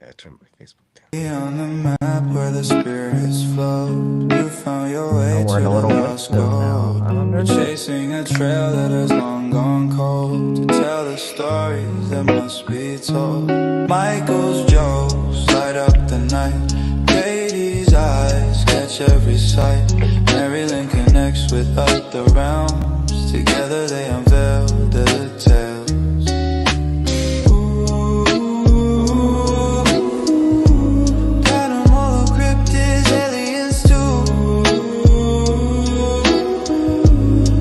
I turned my Facebook down. On the map where the spirits flow, you found your way We're in to a the little lost window now. I don't gold. know. Chasing a trail that has long gone cold, to tell the stories that must be told. Michael's jokes light up the night. Brady's eyes catch every sight. MaryLynn connects with other realms. Together they unveil the tales. Paranormal cryptids, aliens too.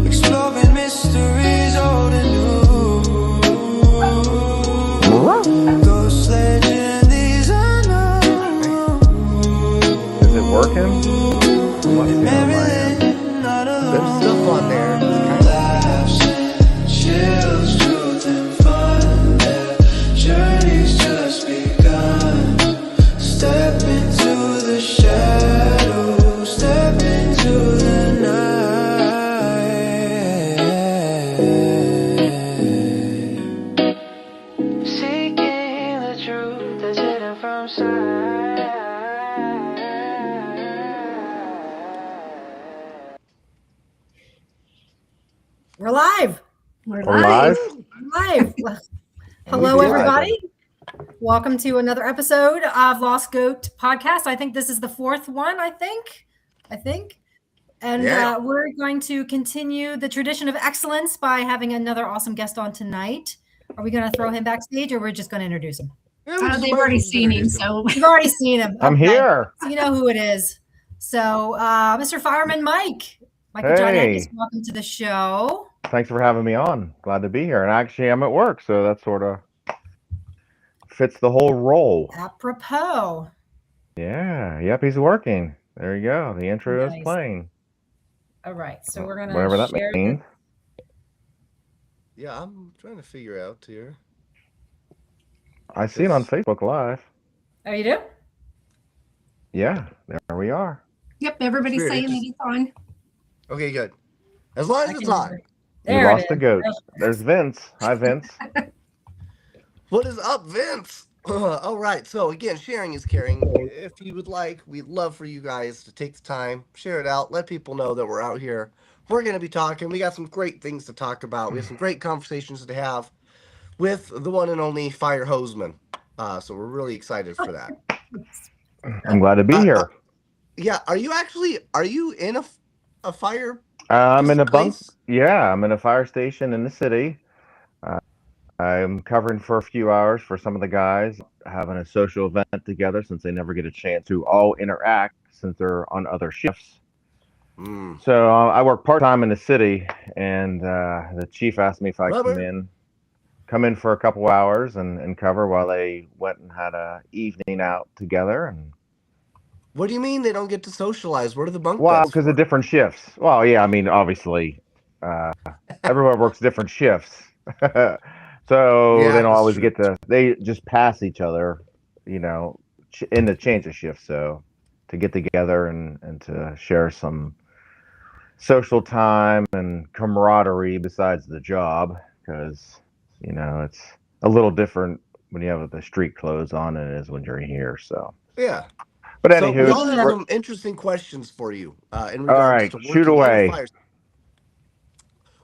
Exploring mysteries old and new. Ghost legend, these unknown. Is it working? Must be on my end. There's stuff on there. It's kind of Laughs and chills, truth and fun. Their journey's just begun. Step into the shadows, step into the night. Seeking the truth that's hidden from sight. We're live. We're live. Live. Hello, live. everybody. Welcome to another episode of Lost Goat Podcast. I think this is the fourth one, I think. And Yeah. we're going to continue the tradition of excellence by having another awesome guest on tonight. Are we going to throw him backstage or we're just going to introduce him? They've already seen him, so You've already seen him. I'm Okay. here. So you know who it is. So Mr. Fireman Mike. Michael John Hey. Angus, welcome to the show. Thanks for having me on. Glad to be here. And actually, I'm at work, so that sort of fits the whole role. Apropos. Yeah. Yep. He's working. There you go. The intro is Nice. playing. All right. So we're going Whatever to that share means. Yeah, I'm trying to figure out here. I see it on Facebook Live. Oh, you do? Yeah. There we are. yep, everybody's Weird, it saying that just- he's on. Okay, good. As long as I it's can- on. You There lost it the is. goat. There's Vince. Hi, Vince. What is up, Vince? All right. So again, sharing is caring. If you would like, we'd love for you guys to take the time, share it out, let people know that we're out here. We're going to be talking. We got some great things to talk about. We have some great conversations to have with the one and only Fire Hoseman. So we're really excited for that. I'm glad to be here. Yeah. Are you in a fire? I'm in a bunk. place? Yeah, I'm in a fire station in the city. I'm covering for a few hours for some of the guys, having a social event together since they never get a chance to all interact since they're on other shifts. Mm. So I work part-time in the city, and the chief asked me if I Rubber. come in for a couple hours and cover while they went and had a evening out together. And What do you mean they don't get to socialize? What are the bunk well, beds because for? of different shifts. Well, yeah, I mean, obviously, everyone works different shifts. So Yeah, they don't that's always true. get to, they just pass each other, in the change of shifts. So to get together and to share some social time and camaraderie besides the job, because, it's a little different when you have the street clothes on than it is when you're here. So, Yeah. but So we all anywho, have some interesting questions for you in all regards right, to shoot working in a away. fire.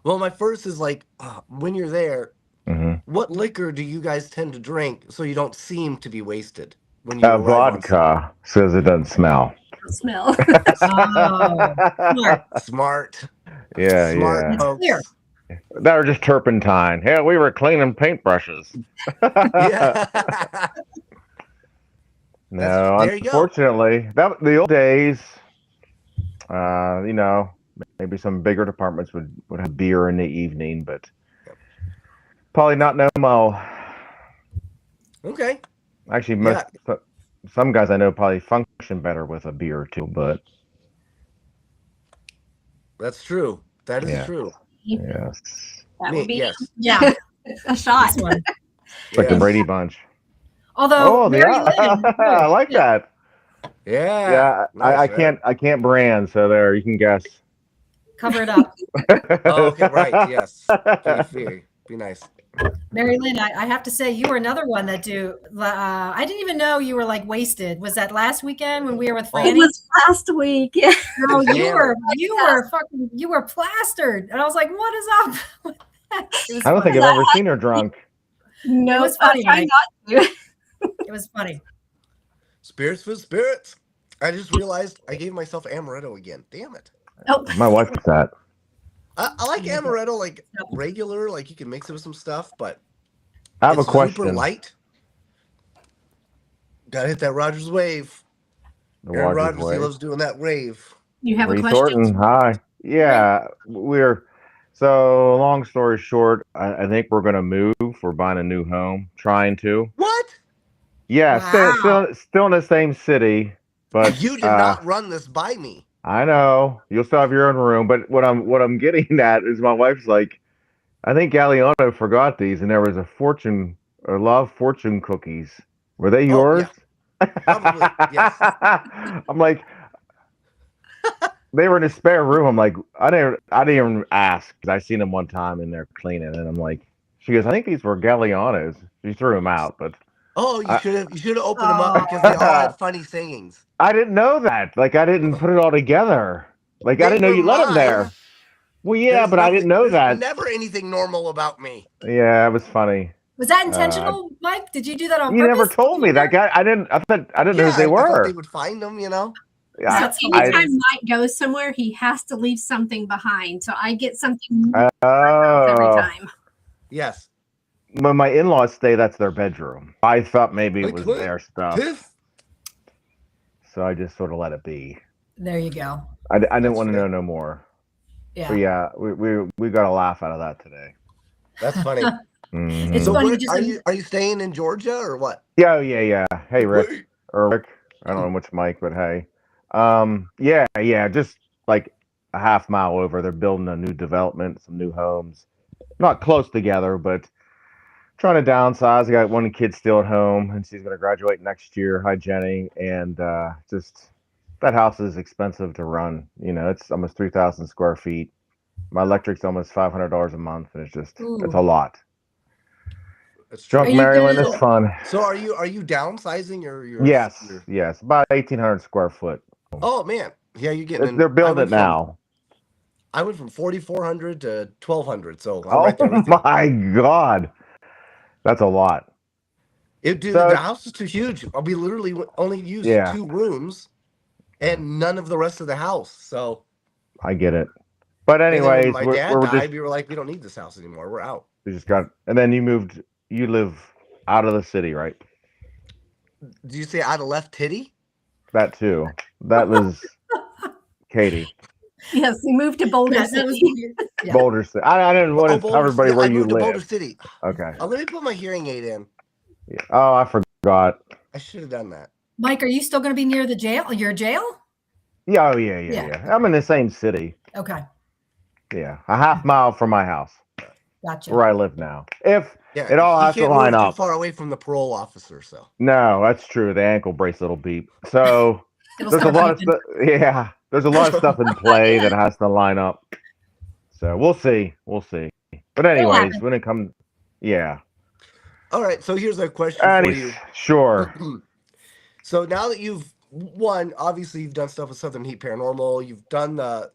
Well, my first is like, when you're there, hmm what liquor do you guys tend to drink so you don't seem to be wasted when you arrive on site? Vodka says it doesn't smell. Smell. Oh, smart. Smart. Yeah, Smart yeah. It's folks. clear. That were just turpentine. Hell, we were cleaning paintbrushes. Yeah. No, there you go. unfortunately, the old days. Maybe some bigger departments would have beer in the evening, but probably not no more. Okay. Actually, some guys I know probably function better with a beer or two, but That's true. That is Yeah. true. yes, That would be Yes. Yeah, a shot. this one. like the Yes. Brady Bunch. Although Oh, MaryLynn, I like that. Yeah. Yeah, Nice, I can't brand, so there you can guess. cover it up. Oh, okay, right. Yes. Be fair. Be nice. MaryLynn, I have to say, you were another one that do. I didn't even know you were like wasted. Was that last weekend when we were with It Franny? was last week. Yeah. No, Yeah. you were plastered, and I was like, "What is up?" It was I don't think funny. I've ever seen her drunk. No, It was funny, try Mike. not to. It was funny. Spirits for spirits. I just realized I gave myself amaretto again. Damn it. Oh, My wife is that. I like amaretto like regular, like you can mix it with some stuff, but I have a it's super question. light. Gotta hit that Rogers wave. The Aaron Rogers Rodgers, he way. loves doing that wave. you have a Lee question? Thornton, hi. Yeah, so long story short, I think we're gonna move. We're buying a new home, trying to. What? Yeah, Wow. still in the same city, but You did not run this by me. I know you'll still have your own room. But what I'm getting at is my wife's like, I think Gagliano forgot these, and there was a love fortune cookies. Were they Oh, yours? yeah. Probably, yes. I'm like, they were in a spare room. I'm like, I didn't even ask because I seen them one time and they're cleaning, and I'm like, she goes, I think these were Gaglianos. She threw them out, but Oh, you I, should have opened them up because they all had funny sayings. I didn't know that. Like, I didn't put it all together. Like, I They didn't know were you let them mine. there. Well, yeah, but I didn't know There's that. never anything normal about me. Yeah, it was funny. Was that intentional, Mike? Did you do that on You purpose? never told me that guy. I didn't know who they I thought they were. would find them, you know. Yeah, That's Anytime Mike goes somewhere, he has to leave something behind. So I get something every oh, time. Yes. when my in-laws stay, that's their bedroom. I thought maybe it Like, was what? their stuff, Piff. so I just sort of let it be. There you go. I didn't That's want to fair. know no more. Yeah. But yeah, we got a laugh out of that today. That's funny. Mhm. It's So funny. where, are you staying in Georgia or what? Yeah. Hey, Rick. Wait. Or Rick. I don't know which Mike, but hey. Yeah. Just like a half mile over, they're building a new development, some new homes. Not close together, but trying to downsize. I got one kid still at home, and she's going to graduate next year. Hi, Jenny. And just that house is expensive to run. You know, it's almost 3,000 square feet. My electric's almost $500 a month, and it's a lot. That's true. Drunk Are you Maryland gonna- is fun. So are you downsizing your Yes, about 1,800 square foot. Oh man, yeah, you're getting. They're building it now. I went from 4,400 to 1,200, so I'm Oh right there with you. my God, that's a lot. Dude, So- the house is too huge. We literally only used 2 rooms, and none of the rest of the house. So I get it. But and then anyways, when my dad died, we were like, we don't need this house anymore. We're out. we just got. And then you live out of the city, right? Did you say out of left titty? That too. That was Katie. Yes, we moved to Boulder Yes, that was- City. Yeah. Boulder City. I didn't want to tell Boulder everybody City. where I you moved to Boulder live. City. Okay. Let me put my hearing aid in. Yeah. Oh, I forgot. I should have done that. Mike, are you still going to be near the jail? Your jail? Yeah. Oh, yeah. I'm in the same city. Okay, Yeah, a half mile from my house, gotcha. where I live now. If Yeah, it all you has to can't line move up. too far away from the parole officer. So No, that's true. The ankle bracelet will beep. So It'll there's a start lot of beeping. stuff. Yeah, there's a lot of stuff in play that has to line up. So we'll see. But anyways, happen. when it comes, yeah. all right. So here's a question for you. Sure. So now that you've won, obviously you've done stuff with Southern Heat Paranormal. You've done the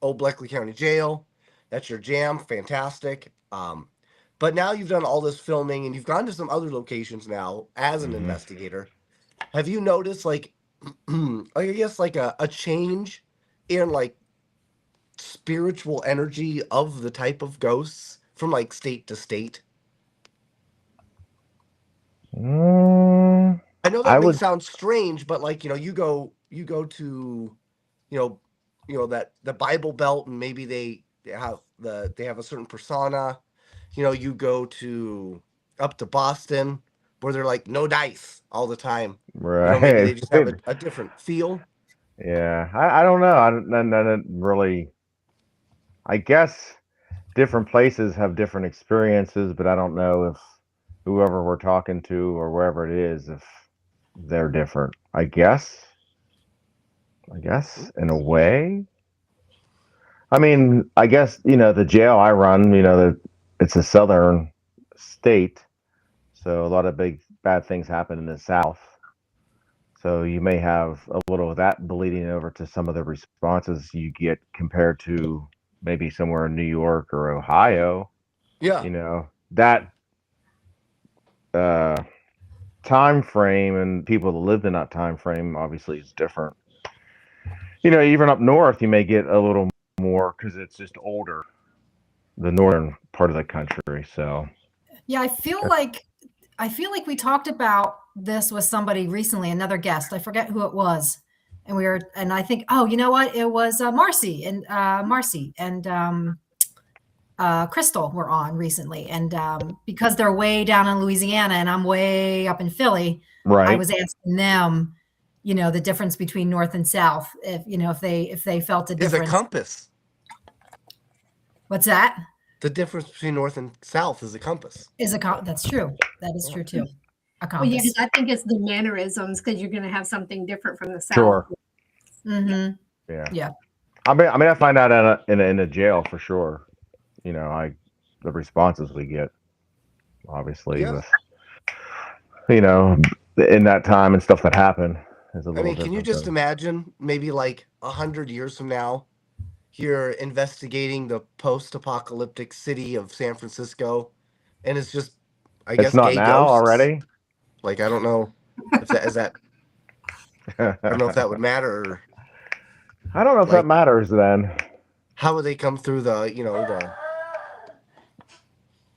Old Bleckley County Jail. That's your jam. Fantastic. But now you've done all this filming and you've gone to some other locations now as an investigator. Have you noticed like I guess like a change in like spiritual energy of the type of ghosts from like state to state? Mm, I know I that may would- sound strange, but like, you go to, that the Bible Belt and maybe they have a certain persona. You go to up to Boston where they're like no dice all the time. right. Maybe they just have a different feel. Yeah, I don't know. I don't really. I guess different places have different experiences, but I don't know if whoever we're talking to or wherever it is, if they're different. I guess in a way. I mean, I guess the jail I run, it's a southern state, so a lot of bad things happen in the south. So you may have a little of that bleeding over to some of the responses you get compared to maybe somewhere in New York or Ohio. Yeah. You know, that time frame and people that lived in that time frame obviously is different. You know, even up north, you may get a little more because it's just older, the northern part of the country. So Yeah, I feel like we talked about this with somebody recently, another guest. I forget who it was, and I think, oh, you know what? It was Marcy and Crystal were on recently, and because they're way down in Louisiana and I'm way up in Philly, I right, was asking them, you know, the difference between North and South, if they felt a It's a difference. compass. What's that? The difference between north and south is a compass. That's true. That is true too. A Well, yeah, compass. 'cause I think it's the mannerisms because you're going to have something different from the south. sure, Mm-hmm. yeah. Yeah. I mean, I find out in a jail for sure. You know, the responses we get, obviously, Yeah. with you know, in that time and stuff that happened is a little. I mean, can you different just than- imagine maybe like 100 years from now, you're investigating the post-apocalyptic city of San Francisco, and it's just, I guess, It's not gay now ghosts. already. Like, I don't know if that is that. I don't know if that would matter. Or I don't know if like- that matters then. how would they come through the, you know, the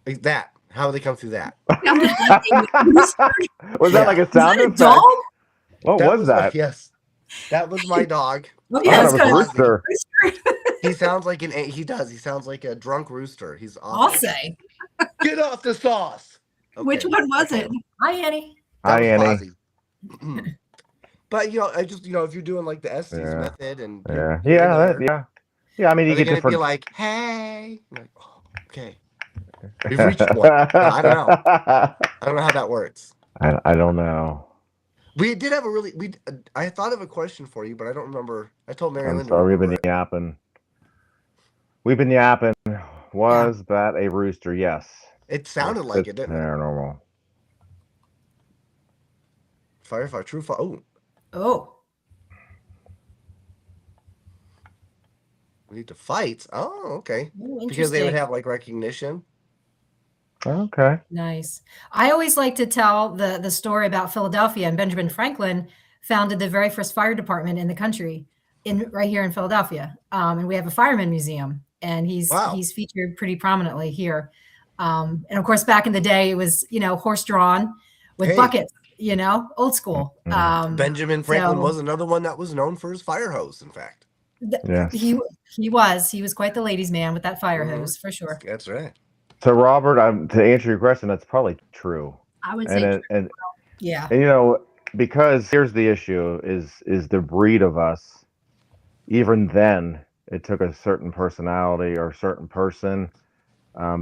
like that? How would they come through that? Was that like a sound Is that a effect? dog? What That was that? yes, that was my dog. Oh, I yeah, thought it's it was kind of rooster. He sounds like he does. He sounds like a drunk rooster. He's I'll awful. say. Get off the sauce. Which Okay. one was it? Hi, Annie. That Hi, was Annie. Fozzie. But you know, I just if you're doing like the Estes Yeah. method and Yeah, you're yeah, there, yeah. I mean, are you they get gonna different. be like, hey, I'm like, oh, okay, we've reached one. No, I don't know. I don't know how that works. I don't know. We did have a really I thought of a question for you, but I don't remember. I told MaryLynn. I'm sorry, we've been yapping. We've been yapping. Was that a rooster? Yes. It sounded like it, didn't it? Paranormal. Firefighter, true fire. Oh, Oh, we need to fight. Oh, okay. ooh, Because they would interesting. have like recognition. Okay. Nice. I always like to tell the story about Philadelphia, and Benjamin Franklin founded the very first fire department in the country right here in Philadelphia. And we have a fireman museum, and he's featured pretty prominently here. And of course, back in the day, it was, horse drawn with buckets, old school. Benjamin Franklin was another one that was known for his fire hose, in fact. Yes. He was quite the ladies' man with that fire hose, for sure. That's right. So, Robert, to answer your question, that's probably true. I would say And Yeah. and because here's the issue: is the breed of us. Even then, it took a certain personality or a certain person. A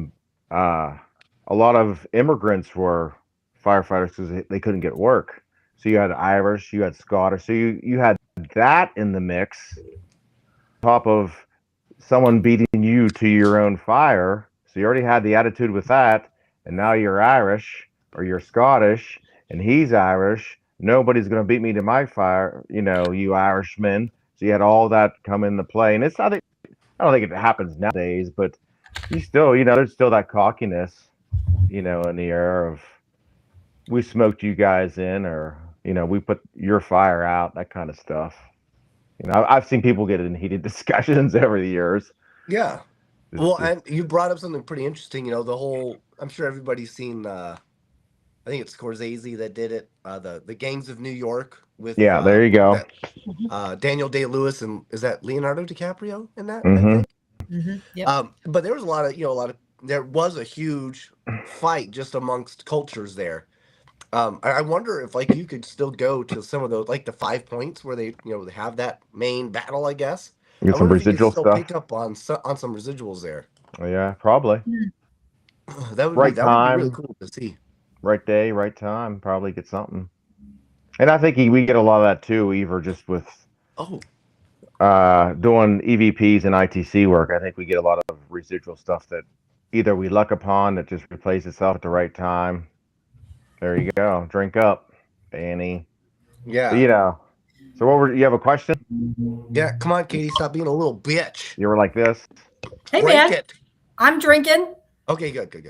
lot of immigrants were firefighters because they couldn't get work. So you had Irish, you had Scottish, so you had that in the mix. On top of someone beating you to your own fire, so you already had the attitude with that, and now you're Irish or you're Scottish, and he's Irish. Nobody's going to beat me to my fire, you Irishmen. So you had all that come into play, and I don't think it happens nowadays, but you still, there's still that cockiness, in the air of we smoked you guys in, or we put your fire out, that kind of stuff. I've seen people get in heated discussions over the years. Yeah. Well, and you brought up something pretty interesting. The whole. I'm sure everybody's seen. I think it's Scorsese that did it. The Gangs of New York with. Yeah, there you go. Daniel Day-Lewis, and is that Leonardo DiCaprio in that? Mm-hmm. I think. Mm-hmm. Yep. But there was there was a huge fight just amongst cultures there. I wonder if you could still go to some of those, like the 5 points where they they have that main battle, I guess. Get some residual stuff. Pick up on some residuals there. Oh, yeah, probably. That would Right be time. really cool to see. Right day, right time. Probably get something. And I think we get a lot of that too, either just with doing EVPs and ITC work. I think we get a lot of residual stuff that either we luck upon that just replays itself at the right time. There you go. Drink up, Annie. Yeah. But, you know, so you have a question? Yeah. Come on, Katie. Stop being a little bitch. You were like this? Hey, Drink man, it. I'm drinking. Okay, good. But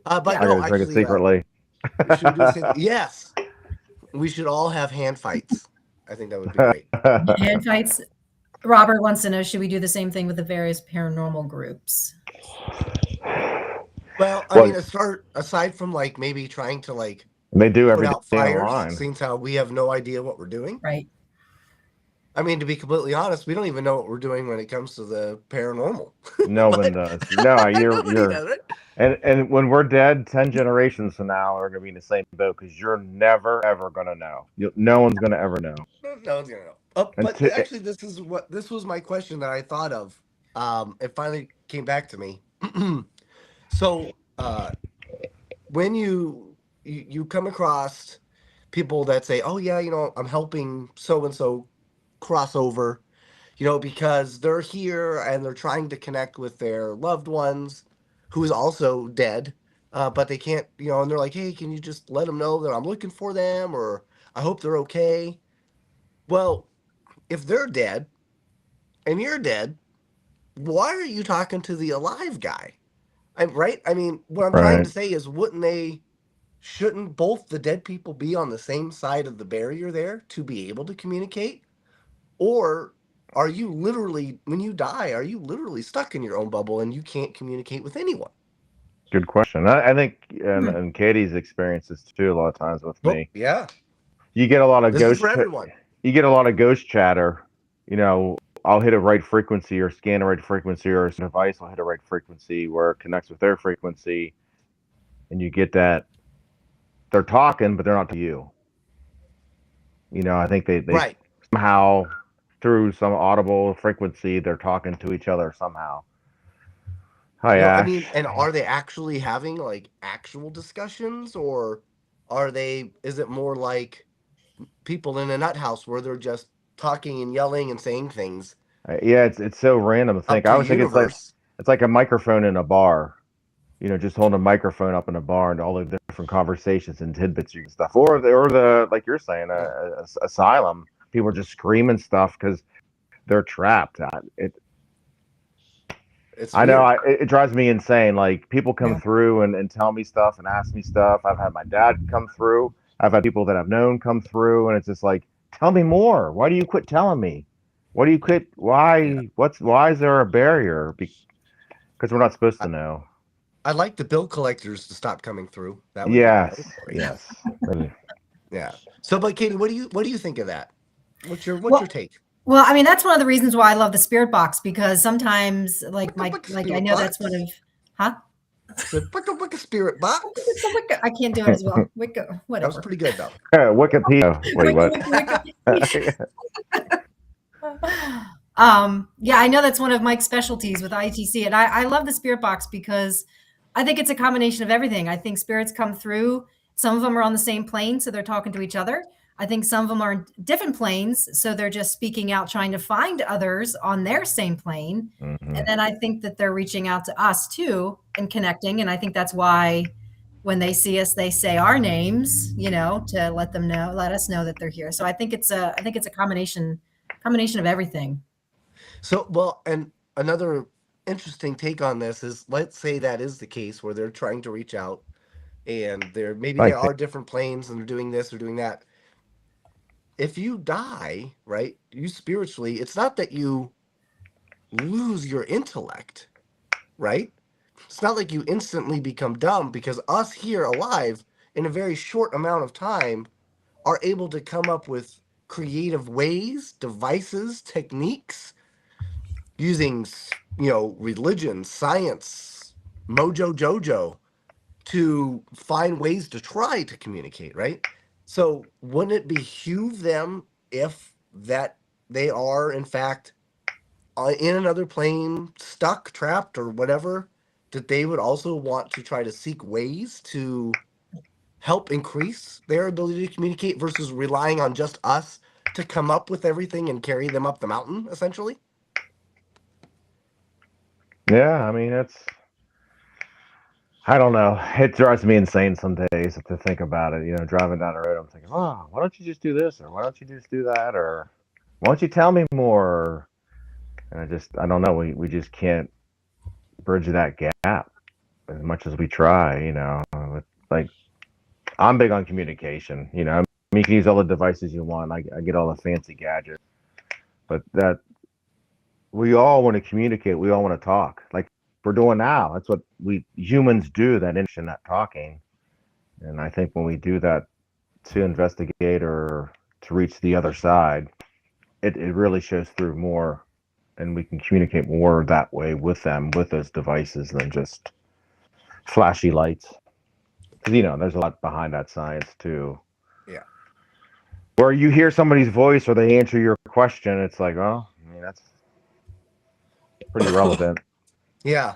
Yeah. I no, gotta drink it actually, secretly. should we do the same? Yes. We should all have hand fights. I think that would be great. Hand fights. Robert wants to know, should we do the same thing with the various paranormal groups? Well, I Well, mean, aside from like maybe trying to like they do put every out day fires, online. seems how we have no idea what we're doing. Right. I mean, to be completely honest, we don't even know what we're doing when it comes to the paranormal. No one does. No, Nobody you're does it. and when we're dead 10 generations from now, we're gonna be in the same boat because you're never ever gonna know. No one's gonna ever know. No one's gonna know. Oh, And but actually, this was my question that I thought of. It finally came back to me. So, when you come across people that say, "Oh yeah, you know, I'm helping so and so cross over," you know, because they're here and they're trying to connect with their loved ones who is also dead, but they can't, you know, and they're like, "Hey, can you just let them know that I'm looking for them, or I hope they're okay?" Well, if they're dead and you're dead, why are you talking to the alive guy? I'm right. I mean, what I'm trying Right. to say is, shouldn't both the dead people be on the same side of the barrier there to be able to communicate? Or are you literally, when you die, are you literally stuck in your own bubble and you can't communicate with anyone? Good question. I think, and Katie's experiences too. A lot of times with Well, me, yeah, you get a lot of this is for everyone. you get a lot of ghost chatter. You know, I'll hit a right frequency or scan a right frequency, or a device will hit a right frequency where it connects with their frequency, and you get that they're talking, but they're not to you. You know, I think they Right. somehow through some audible frequency they're talking to each other somehow. Hi, No, I Ash. mean, and are they actually having like actual discussions, or is it more like people in a nut house where they're just talking and yelling and saying things Yeah, it's so random to up think. to I the would think universe? it's like a microphone in a bar. You know, just holding a microphone up in a bar and all the different conversations and tidbits and stuff, or the like you're saying, a asylum. People are just screaming stuff because they're trapped. It's I know weird. it drives me insane. Like people come Yeah. through and tell me stuff and ask me stuff. I've had my dad come through. I've had people that I've known come through, and it's just like, tell me more. Why do you quit telling me? Why do you quit? Yeah. Why is there a barrier? Because we're not supposed to know. I'd like the bill collectors to stop coming through. That would Yes, be great. yes. Yeah. So, but Katie, what do you think of that? What's your Well, take? Well, I mean, that's one of the reasons why I love the spirit box, because sometimes like Wicka I spirit know that's box. one of, huh? The wicka spirit box. I can't do it as well. Wicca, That whatever. was pretty good though. Wikipedia. Wait, what? Yeah, I know that's one of Mike's specialties with ITC, and I love the spirit box because I think it's a combination of everything. I think spirits come through. Some of them are on the same plane, so they're talking to each other. I think some of them are in different planes, so they're just speaking out, trying to find others on their same plane. Mhm. And then I think that they're reaching out to us too and connecting. And I think that's why when they see us, they say our names, you know, to let us know that they're here. So I think it's a combination of everything. So, well, and another interesting take on this is, let's say that is the case where they're trying to reach out, and maybe Like there are different planes, and they're doing this or doing that. If you die, right, you spiritually, it's not that you lose your intellect, right? It's not like you instantly become dumb, because us here alive in a very short amount of time are able to come up with creative ways, devices, techniques using, you know, religion, science, mojo jojo to find ways to try to communicate, right? So wouldn't it behoove them, if that they are in fact in another plane, stuck, trapped, or whatever, that they would also want to try to seek ways to help increase their ability to communicate versus relying on just us to come up with everything and carry them up the mountain, essentially? Yeah, I mean I don't know. It drives me insane some days to think about it. Driving down the road, I'm thinking, oh, why don't you just do this, or why don't you just do that, or why don't you tell me more? And I don't know. We just can't bridge that gap as much as we try. Like I'm big on communication. You can use all the devices you want. I get all the fancy gadgets, but that we all want to communicate. We all want to talk, like we're doing now. That's what we humans do. That interaction, that talking. And I think when we do that to investigate or to reach the other side, it really shows through more, and we can communicate more that way with them, with those devices, than just flashy lights. Because there's a lot behind that science too. Yeah. Where you hear somebody's voice or they answer your question, it's like, oh, I mean, that's pretty relevant. Yeah.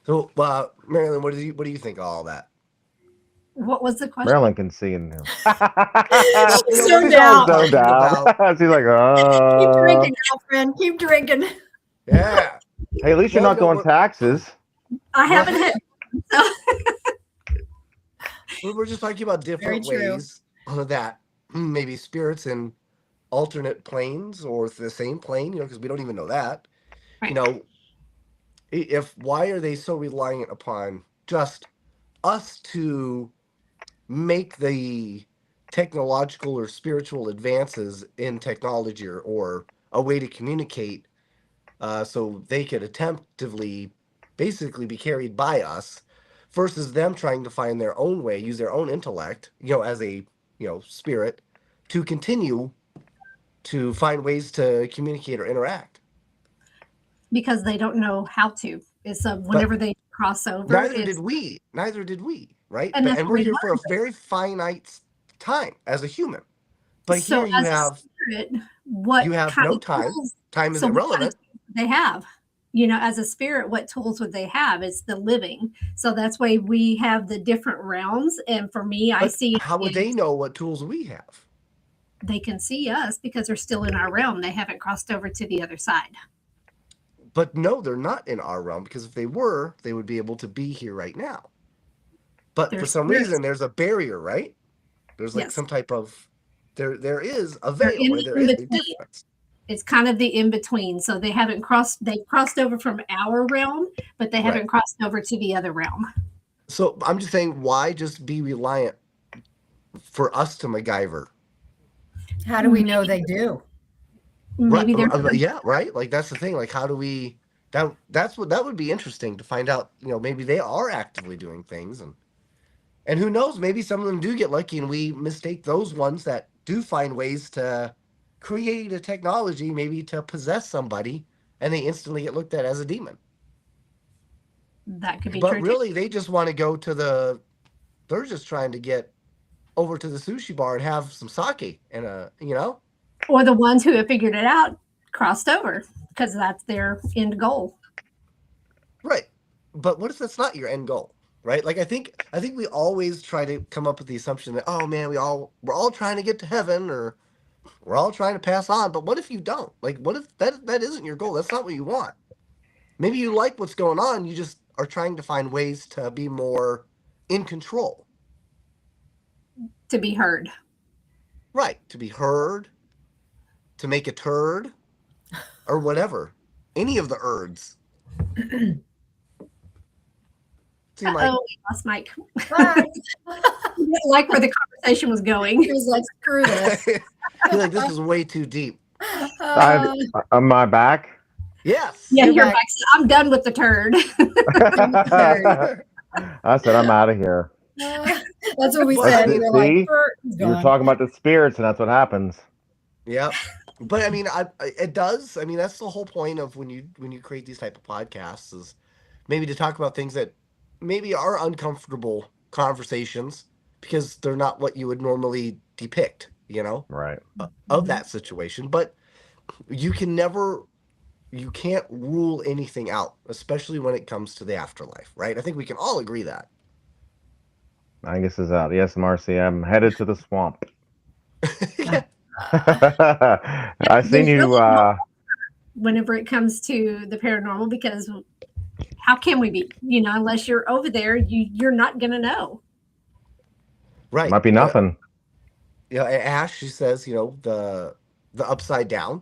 So, MaryLynn, what do you think of all that? What was the question? MaryLynn can see in there. She's zoned out. Zoned out. She's like, Keep drinking, girlfriend. Keep drinking. Yeah. Hey, at least you're not doing taxes. I haven't had. So. We're just talking about different ways that maybe spirits in alternate planes or the same plane, because we don't even know that. Right. Why are they so reliant upon just us to make the technological or spiritual advances in technology or a way to communicate so they could attemptively basically be carried by us, versus them trying to find their own way, use their own intellect, as a, spirit, to continue to find ways to communicate or interact. Because they don't know how to. It's whenever they cross over. Neither did we, right? And we're here for a very finite time as a human. But so here you have spirit, what you have no time. Time is irrelevant. They have. As a spirit, what tools would they have? It's the living. So that's why we have the different realms. And for me, I see. How would they know what tools we have? They can see us because they're still in our realm. They haven't crossed over to the other side. But no, they're not in our realm, because if they were, they would be able to be here right now. But for some reason, there's a barrier, right? There's some type of there is a veil where there is a difference. It's kind of the in-between. So they've crossed over from our realm, but they haven't crossed over to the other realm. So I'm just saying, why just be reliant for us to MacGyver? How do we know they do? Maybe they're right. Like, that's the thing. Like, how do we? That would be interesting to find out. Maybe they are actively doing things, and who knows? Maybe some of them do get lucky, and we mistake those ones that do find ways to create a technology, maybe to possess somebody, and they instantly get looked at as a demon. That could be true. But true. really, they just want to go to they're just trying to get over to the sushi bar and have some sake and Or the ones who have figured it out crossed over because that's their end goal. Right. But what if that's not your end goal? Right? Like, I think we always try to come up with the assumption that, oh man, we're all trying to get to heaven, or we're all trying to pass on. But what if you don't? Like, what if that isn't your goal? That's not what you want. Maybe you like what's going on. You just are trying to find ways to be more in control. To be heard. Right. To be heard. To make a turd. Or whatever. Any of the erds. We lost Mike. He didn't like where the conversation was going. He was like, screw this. I feel like this is way too deep. Am I back? Yes. Yeah, you're back. I'm done with the turd. I said, I'm out of here. That's what we said. We were you were talking about the spirits, and that's what happens. Yep. But I mean, it does. I mean, that's the whole point of when you create these type of podcasts, is maybe to talk about things that maybe are uncomfortable conversations because they're not what you would normally depict, right, of that situation. But you can't rule anything out, especially when it comes to the afterlife, right? I think we can all agree that. Angus is out. Yes, Marcy, I'm headed to the swamp. I seen you. Whenever it comes to the paranormal, because how can we be? Unless you're over there, you're not gonna know. Right. Might be nothing. Ash, she says, the upside down.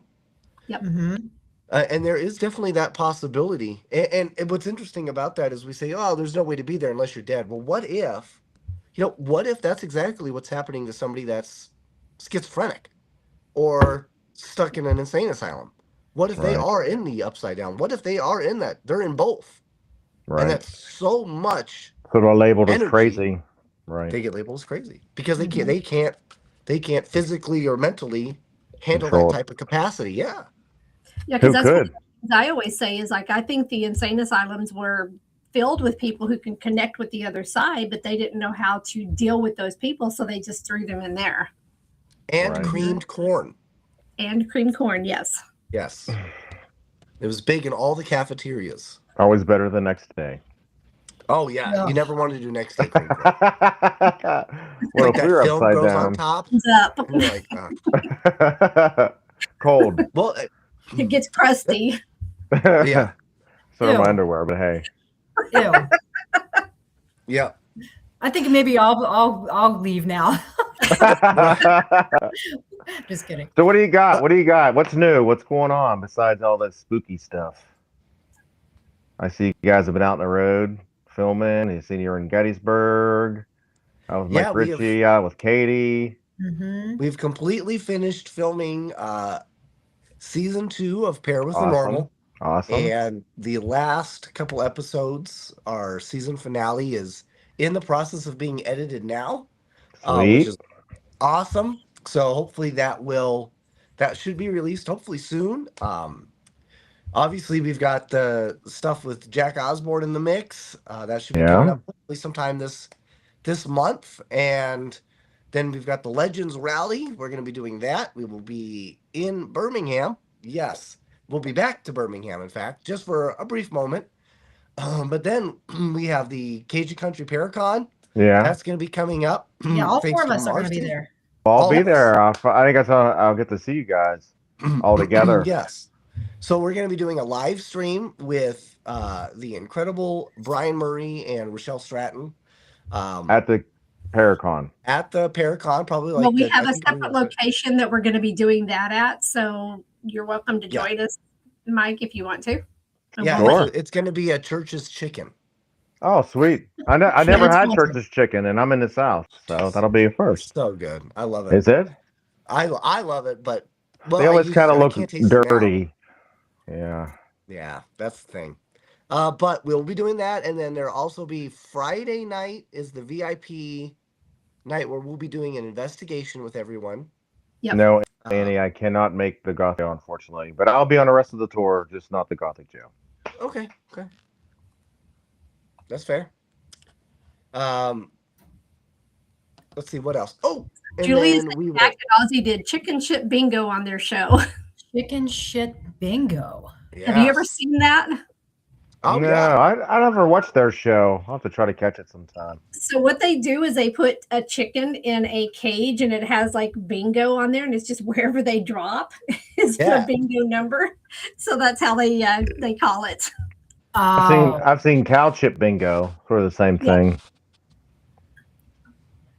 Mhm. And there is definitely that possibility. And what's interesting about that is we say, oh, there's no way to be there unless you're dead. Well, what if that's exactly what's happening to somebody that's schizophrenic or stuck in an insane asylum? What if they Right. are in the upside down? What if they are in that? They're in both. And Right. that's so much So they're labeled as energy. crazy. Right. They get labeled as crazy because Mhm. they can't physically or mentally handle Control that it. type of capacity. Yeah. Yeah, Who because that's could? what I always say is like I think the insane asylums were filled with people who can connect with the other side, but they didn't know how to deal with those people, so they just threw them in there. And Right. creamed corn. And cream corn, yes. Yes. It was big in all the cafeterias. Always better the next day. Oh yeah, Yeah. you never want to do next day cream corn. Well, Like if we that were film upside goes on down. top. It's up. And you're like, Cold. well, It gets crusty. yeah, So are my Ew. underwear, but hey. Ew. yeah. I think maybe I'll leave now. Just kidding. So what do you got? What do you got? What's new? What's going on besides all this spooky stuff? I see you guys have been out on the road filming. You seen you're in Gettysburg. I was Yeah, Mike we have- Ritchie out with Katie. Mhm. We've completely finished filming season 2 of Pair with the Awesome. Normal. Awesome. And the last couple episodes, our season finale, is in the process of being edited now, Sweet. which is awesome. So hopefully that should be released hopefully soon. Obviously we've got the stuff with Jack Osborne in the mix. That should be coming up hopefully sometime this month. And then we've got the Legends Rally. We're going to be doing that. We will be in Birmingham. Yes. We'll be back to Birmingham, in fact, just for a brief moment. But then we have the Cajun Country Paracon. Yeah. That's going to be coming up. Yeah, all thanks 4 of to us are going to be Marcy. there. I'll be Always. there. I think I'll get to see you guys all together. Yes. So we're going to be doing a live stream with the incredible Brian Murray and Rochelle Stratton. At the Paracon. At the Paracon, probably like. Well, we I have a think we're separate gonna- location that we're going to be doing that at, so you're welcome to join us, Mike, if you want to. And Yeah, we'll Sure. it's going to be a Church's Chicken. Oh, sweet. I never That's had awesome. Church's Chicken, and I'm in the South, so that'll be a first. So good. I love it. Is it? I love it, but They always kind of look can't taste it now. dirty. Yeah. Yeah, that's the thing. But we'll be doing that, and then there'll also be Friday night is the VIP night where we'll be doing an investigation with everyone. Yep. No, Annie, I cannot make the Gothic Jail, unfortunately, but I'll be on the rest of the tour, just not the Gothic Jail. Okay. That's fair. Let's see what else. Oh, and Julius then we will. Jack and Ozzy did chicken shit bingo on their show. Chicken shit bingo. Have you ever Yes. seen that? Oh, no, yeah. I never watched their show. I'll have to try to catch it sometime. So what they do is they put a chicken in a cage and it has like bingo on there, and it's just wherever they drop is Yeah. the bingo number. So that's how they call it. Oh, I've seen cow chip bingo, sort of the same Yeah. thing.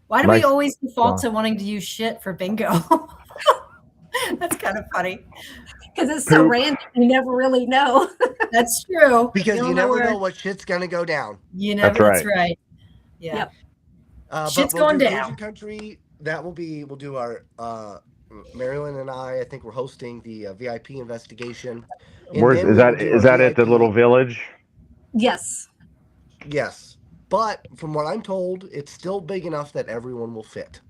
why do Nice. we always default Oh. to wanting to use shit for bingo? That's kind of funny. Because it's so Poop. random, you never really know. That's true. Because you don't never where- know what shit's gonna go down. You never. That's That's right. Yeah. Yep. Shit's But we'll going do down. Cajun Country. We'll do our MaryLynn and I think we're hosting the VIP investigation. And Where's then is we that? will do Is a that at the VIP little village? Yes. Yes, but from what I'm told, it's still big enough that everyone will fit.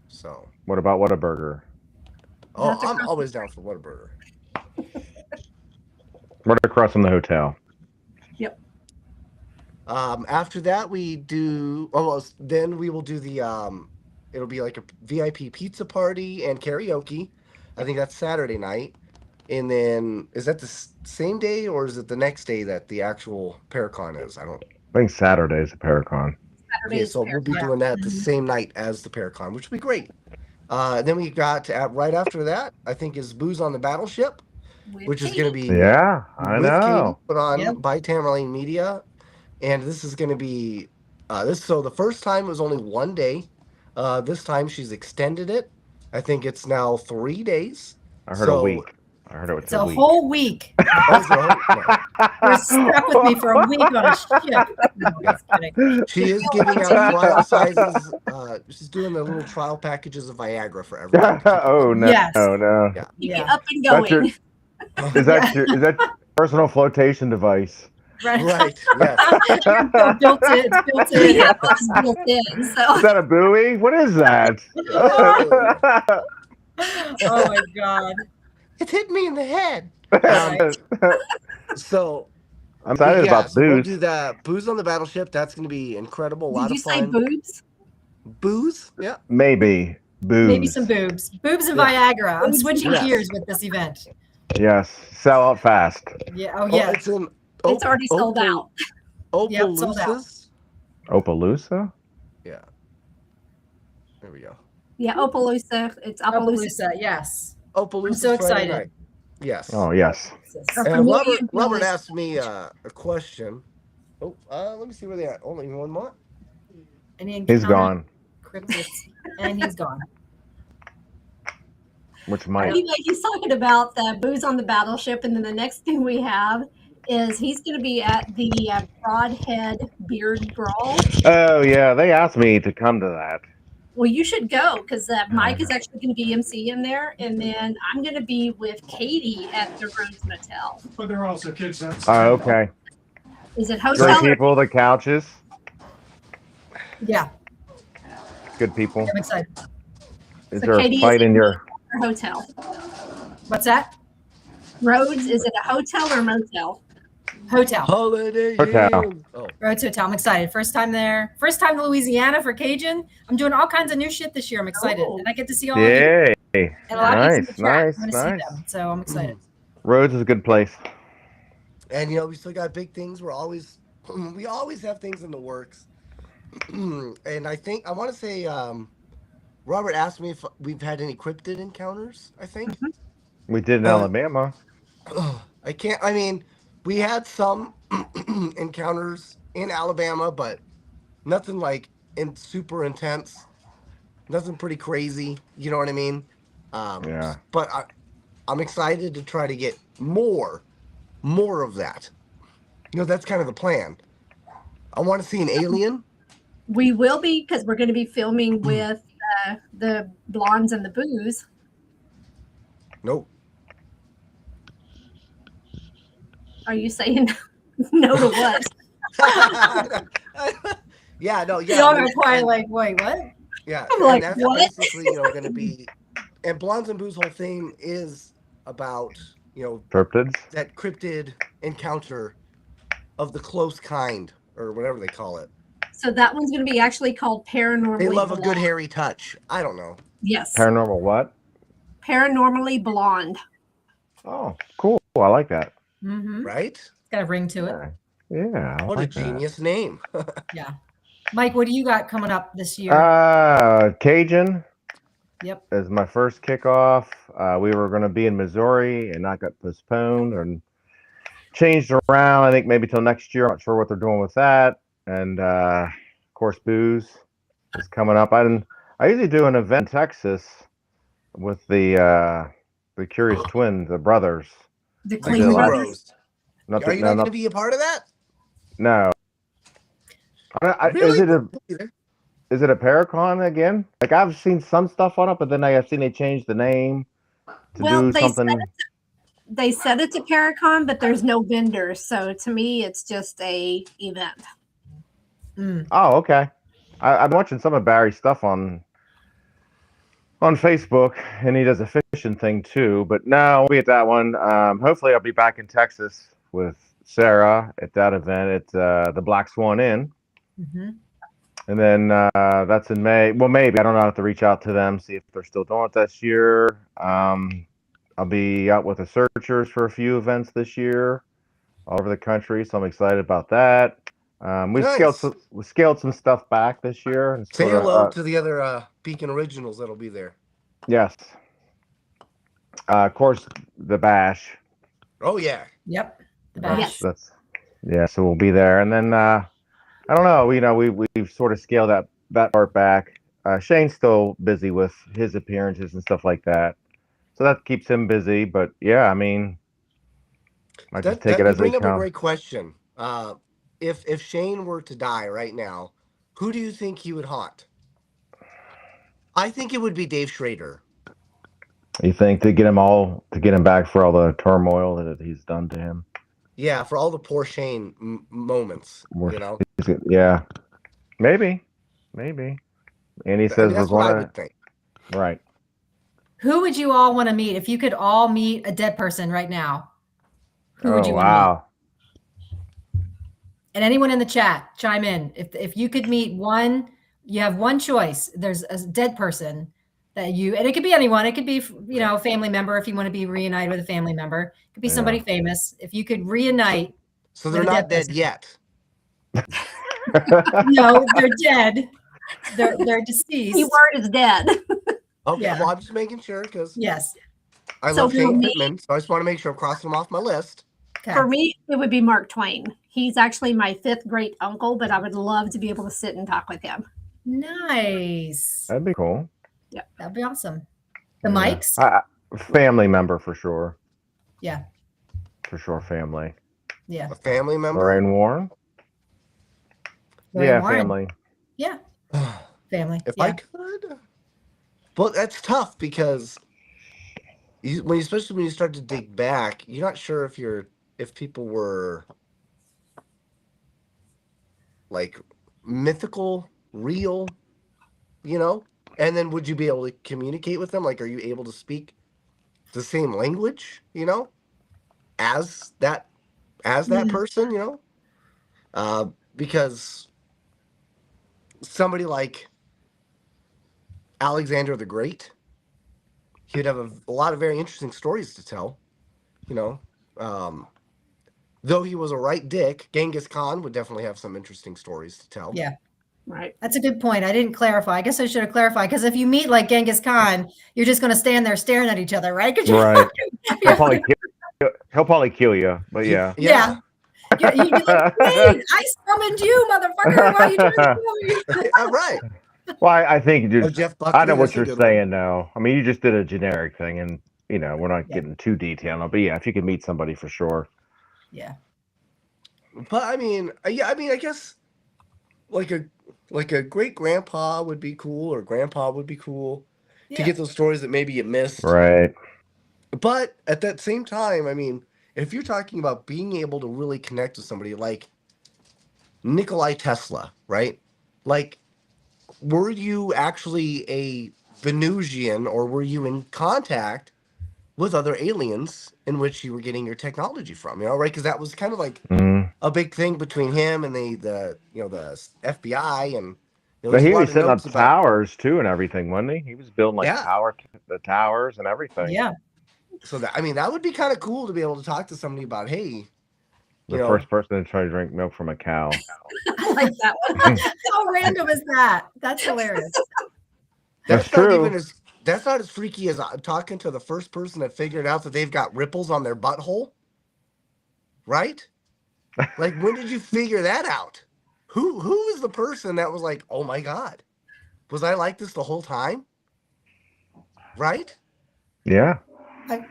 So, What about Whataburger? That's I'm across always down for Whataburger. Right across from the hotel. Yep. After that, we do. Then we will do the. It'll be like a VIP pizza party and karaoke. I think that's Saturday night. And then is that the same day or is it the next day that the actual Paracon is? I don't. I think Saturday's a Paracon. Okay, so we'll be doing that the same night as the Paracon, which will be great. Then we got right after that, I think, is Booze on the Battleship. which is going to be Yeah, I with Katie, know. put on Yep. by Tamerlane Media, and this is going to be this. So the first time was only 1 day. This time she's extended it. I think it's now 3 days. I heard a week. I heard it was It's a a week. whole week. Oh, so, no. You're stuck with me for a week on a ship. No, just kidding. She is giving out trial sizes. She's doing the little trial packages of Viagra for everyone. Oh no, Yes. no. Yeah. Keep Yeah. it up and That's your- going. Is that your personal flotation device? Right. Right. Yes. It's built in. It's built We in. have those built in. So Is that a buoy? What is that? Oh my God. It hit me in the head. I'm So excited yeah, about so we'll booze. do that. Booze on the battleship. That's going to be incredible. A lot did you of say fun. boobs? Booze? Yeah. Maybe booze. Maybe some boobs. Boobs and Yeah. Viagra. I'm switching Yes. gears with this event. Yes, sell out fast. Yeah. Oh, Oh, yeah. it's in. It's already sold out. Yep, sold out. Opelousas. Opaloosa? Yeah. There we go. Yeah, Opelousas. It's Opelousas. Opelousas, yes. Opelousas. I'm so Friday excited. night. Yes. Oh yes. Or And from you, Robert asked me a question. Oh, let me see where they are. Only one more. And he He's encountered gone. cryptids, and he's gone. Which might. Anyway, he's talking about the booze on the battleship, and then the next thing we have is he's going to be at the Broadhead Beard Brawl. Oh yeah, they asked me to come to that. Well, you should go because Mike is actually going to be MC in there, and then I'm going to be with Katie at the Rhodes Motel. But there are also kids that. Oh, okay. Is it Great hotel or people, the couches. Yeah, Good people. I'm excited. Is So there Katie a is fight in in- your? hotel? What's that? Rhodes, is it a hotel or motel? Hotel. Holiday Hotel. Inn. Oh, Rhodes Hotel. I'm excited. First time there. First time to Louisiana for Cajun. I'm doing all kinds of new shit this year. I'm excited. Oh. And I get to see all of you. Yay! And a lot of you in the Nice, chat. nice, I'm going to nice. see them. So I'm excited. Rhodes is a good place. and we still got big things. We always have things in the works. And I want to say, Robert asked me if we've had any cryptid encounters. I think. We did in Uh, Alabama. We had some encounters in Alabama, but nothing like super intense. Nothing pretty crazy. You know what I mean? Yeah. But I'm excited to try to get more of that. That's kind of the plan. I want to see an alien. We will be because we're going to be filming with the Blondes and the Booze. Nope. Are you saying no to what? Yeah, no, yeah. Y'all are quiet like, wait, what? Yeah, I'm like, and that's what? basically, going to be, and Blondes and Booze' whole thing is about, Cryptids. that cryptid encounter of the close kind, or whatever they call it. So that one's going to be actually called Paranormally They love a Blonde. good hairy touch. I don't know. Yes. Paranormal what? Paranormally Blonde. Oh, cool. I like that. Mm-hmm. Right? It's got a ring to it. Yeah. I What like a genius name. Yeah. Mike, what do you got coming up this year? Cajun Yep. is my first kickoff. We were going to be in Missouri, and that got postponed and changed around. I think maybe till next year. I'm not sure what they're doing with that. And of course, Booze is coming up. I usually do an event in Texas with the Curious Twins, the brothers. The Like Clean the last- Brothers. Are you not going to be a part of that? No. Really? Is it a Paracon again? Like I've seen some stuff on it, but then I've seen they change the name to Well, do they something. They said it's a Paracon, but there's no vendors. So to me, it's just a event. Mm. Oh, okay. I'm watching some of Barry's stuff on Facebook, and he does a fishing thing too. But no, I'll be at that one. Hopefully, I'll be back in Texas with Sarah at that event at the Black Swan Inn. Mm-hmm. And then that's in May. Well, maybe. I don't know. I have to reach out to them, see if they're still doing it this year. I'll be out with the Searchers for a few events this year all over the country, so I'm excited about that. We Nice. scaled some stuff back this year. And Say sorta, hello to the other Beacon Originals that'll be there. Yes. Of course, the Bash Oh yeah. Yep. The That's, bash. that's yeah. So we'll be there, and then I don't know. We've sort of scaled that part back. Shane's still busy with his appearances and stuff like that, so that keeps him busy. But yeah, I mean, I just take it You as they bring up a come. great question. If Shane were to die right now, who do you think he would haunt? I think it would be Dave Schrader. You think to get him back for all the turmoil that he's done to him? Yeah, for all the poor Shane moments, We're- you know. Yeah, maybe. And he I says mean, we're that's what I going would think. to right. Who would you all want to meet if you could all meet a dead person right now? Who would Oh you want to meet? wow! And anyone in the chat, chime in. If you could meet one, you have one choice. There's a dead person that and it could be anyone. It could be, a family member if you want to be reunited with a family member. It could be somebody famous. If you could reunite. So they're with a not dead person. yet. No, they're dead. They're deceased. The word is dead. Okay, Yeah. well, I'm just making sure because Yes. I So love for Shane me- Pittman, so I just want to make sure I'm crossing him off my list. Okay. For me, it would be Mark Twain. He's actually my 5th great uncle, but I would love to be able to sit and talk with him. Nice. That'd be cool. That'd be awesome. The Yeah. mics? Family member for sure. Yeah. For sure, family. Yeah. A family member. Lorraine Warren. Lorraine Yeah, Warren. family. Yeah. Family. If yeah. I could, but that's tough because especially when you start to dig back, you're not sure if people were like mythical, real, and then would you be able to communicate with them? Like, are you able to speak the same language, as that person, because somebody like Alexander the Great, he would have a lot of very interesting stories to tell, though he was a right dick. Genghis Khan would definitely have some interesting stories to tell. Yeah. Right. That's a good point. I didn't clarify. I guess I should have clarified because if you meet like Genghis Khan, you're just going to stand there staring at each other, right? 'Cause you're- Right. you're- He'll probably kill you, but yeah. Yeah. You'd be like, wait, I summoned you, motherfucker. Why are you trying to kill me? All right. Well, I think Oh, just Jeff Buckley, I know what that's a you're good one. saying now. I mean, you just did a generic thing, and we're not Yeah. getting too detailed. But yeah, if you could meet somebody for sure. Yeah. But I mean, I guess like a great grandpa would be cool, or grandpa would be cool to get those stories that maybe you missed. Right. But at that same time, I mean, if you're talking about being able to really connect with somebody like Nikolai Tesla, right? Like, were you actually a Venusian, or were you in contact with other aliens in which you were getting your technology from? Right? Because that was kind of like Mm. a big thing between him and the FBI, and there But was he a lot was of setting up notes about. towers too and everything, wasn't he? He was building like Yeah. the towers and everything. Yeah. So that would be kind of cool to be able to talk to somebody about, hey, The first person to try to drink milk from a cow. I like that one. How random is that? That's hilarious. That's not true. that's not as freaky as talking to the first person that figured out that they've got ripples on their butthole, right? Like, when did you figure that out? Who is the person that was like, oh my god, was I like this the whole time? Right? Yeah. I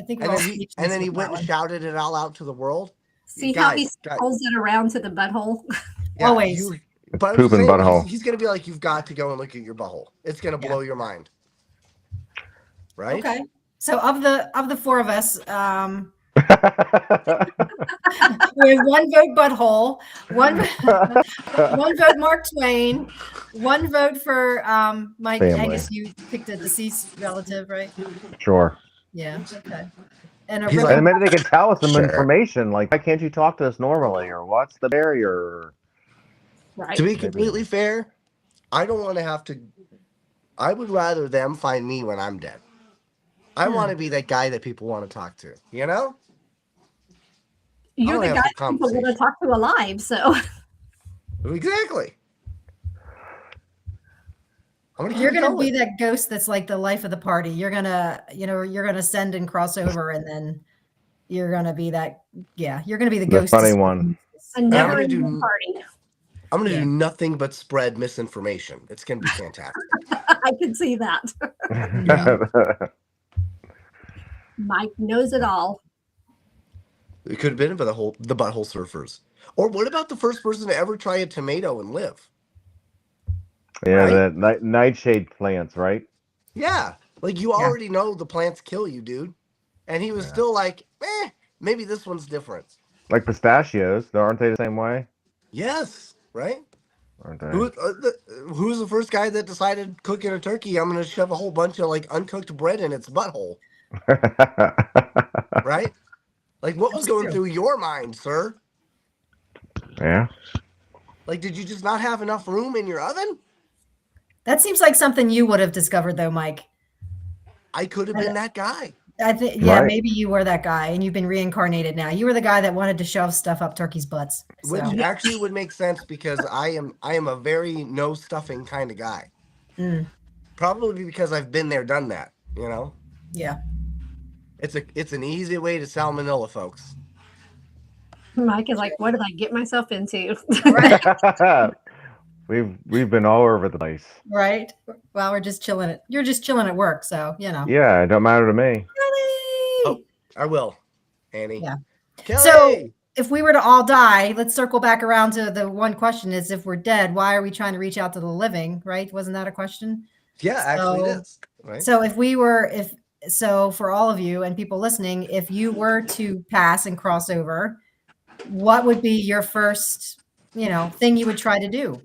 think we're And all then speechless he with went that and one. shouted it all out to the world. See how he Guys. pulls it around to the butthole? Yeah, Always. But I'm Pooping saying, butthole. He's gonna be like, you've got to go and look at your butthole. It's gonna blow your mind. Right? Okay. So of the four of us, we have one vote butthole, one vote Mark Twain, one vote for Mike. Family. Angus, you picked a deceased relative, right? Sure. Yeah. Okay. And a He's ribbon- And maybe they can tell us some Sure. information, like why can't you talk to us normally, or what's the barrier? Right. To be completely fair, I don't want to have to. I would rather them find me when I'm dead. I want to be that guy that people want to talk to. You're I'll the have guy the that people want to conversation. talk to alive. So Exactly. You're gonna be that ghost that's like the life of the party. You're gonna, you're gonna send and cross over, and then you're gonna be that. Yeah, you're gonna be the The ghost. funny one. A I'm never gonna ending do- party. I'm going to Yeah. do nothing but spread misinformation. It's going to be fantastic. I can see that. Mike knows it all. It could have been about the butthole surfers. Or what about the first person to ever try a tomato and live? Yeah, Right? the nightshade plants, right? Yeah. Like you Yeah. already know the plants kill you, dude. And he was Yeah. still like, maybe this one's different. Like pistachios, aren't they the same way? Yes. Right? Aren't they? Who's the first guy that decided cooking a turkey? I'm going to shove a whole bunch of like uncooked bread in its butthole. Right? Like what was That's going true. through your mind, sir? Yeah. Like, did you just not have enough room in your oven? That seems like something you would have discovered, though, Mike. I could have been that guy. I think, yeah, Right. maybe you were that guy, and you've been reincarnated now. You were the guy that wanted to shove stuff up turkeys' butts. Which So, actually would make sense because I am a very no stuffing kind of guy. Probably because I've been there, done that. You know, yeah. it's an easy way to salmonella, folks. Mike is like, what did I get myself into? Right. We've been all over the place. Right. Well, we're just chilling. You're just chilling at work, so you know. Yeah, it don't matter to me. Kelly! Oh, I will, Annie. Yeah. Kelly! So, if we were to all die, let's circle back around to the one question: is if we're dead, why are we trying to reach out to the living? Right? Wasn't that a question? Yeah, actually, it So- is. Right. So so for all of you and people listening, if you were to pass and cross over, what would be your first, thing you would try to do?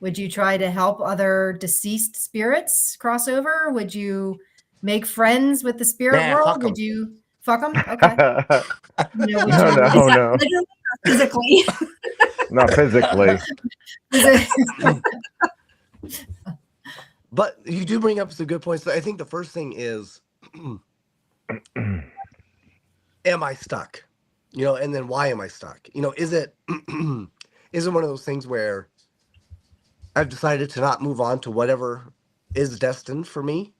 Would you try to help other deceased spirits cross over? Would you make friends with the spirit Nah, world? fuck 'em. Would you fuck them? Okay. Would No, you- no, Is that no. literally or physically? Not physically. But you do bring up some good points. I think the first thing is, am I stuck? And then why am I stuck? Is it one of those things where I've decided to not move on to whatever is destined for me?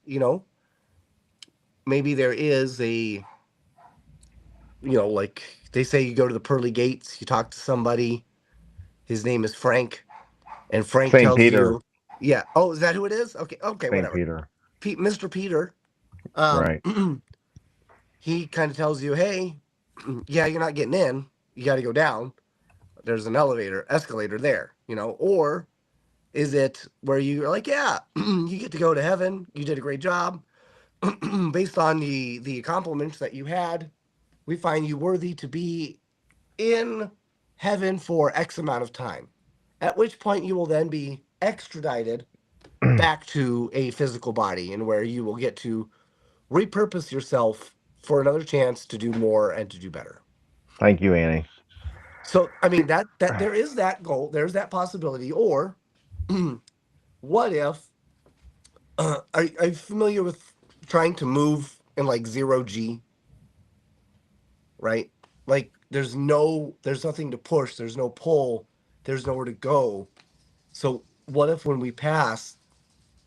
Maybe there is like they say you go to the pearly gates, you talk to somebody, his name is Frank, and Frank Saint tells Peter. you, yeah. Oh, is that who it is? Okay, Saint whatever. Peter. Mr. Peter, Right. he kind of tells you, hey, yeah, you're not getting in. You got to go down. There's an escalator there, or is it where you're like, yeah, you get to go to heaven. You did a great job. Based on the compliments that you had, we find you worthy to be in heaven for X amount of time, at which point you will then be extradited back to a physical body, and where you will get to repurpose yourself for another chance to do more and to do better. Thank you, Annie. So, I mean, that there is that goal, there's that possibility. Or what if are you familiar with trying to move in like 0G? Right? Like there's nothing to push, there's no pull, there's nowhere to go. So what if when we pass,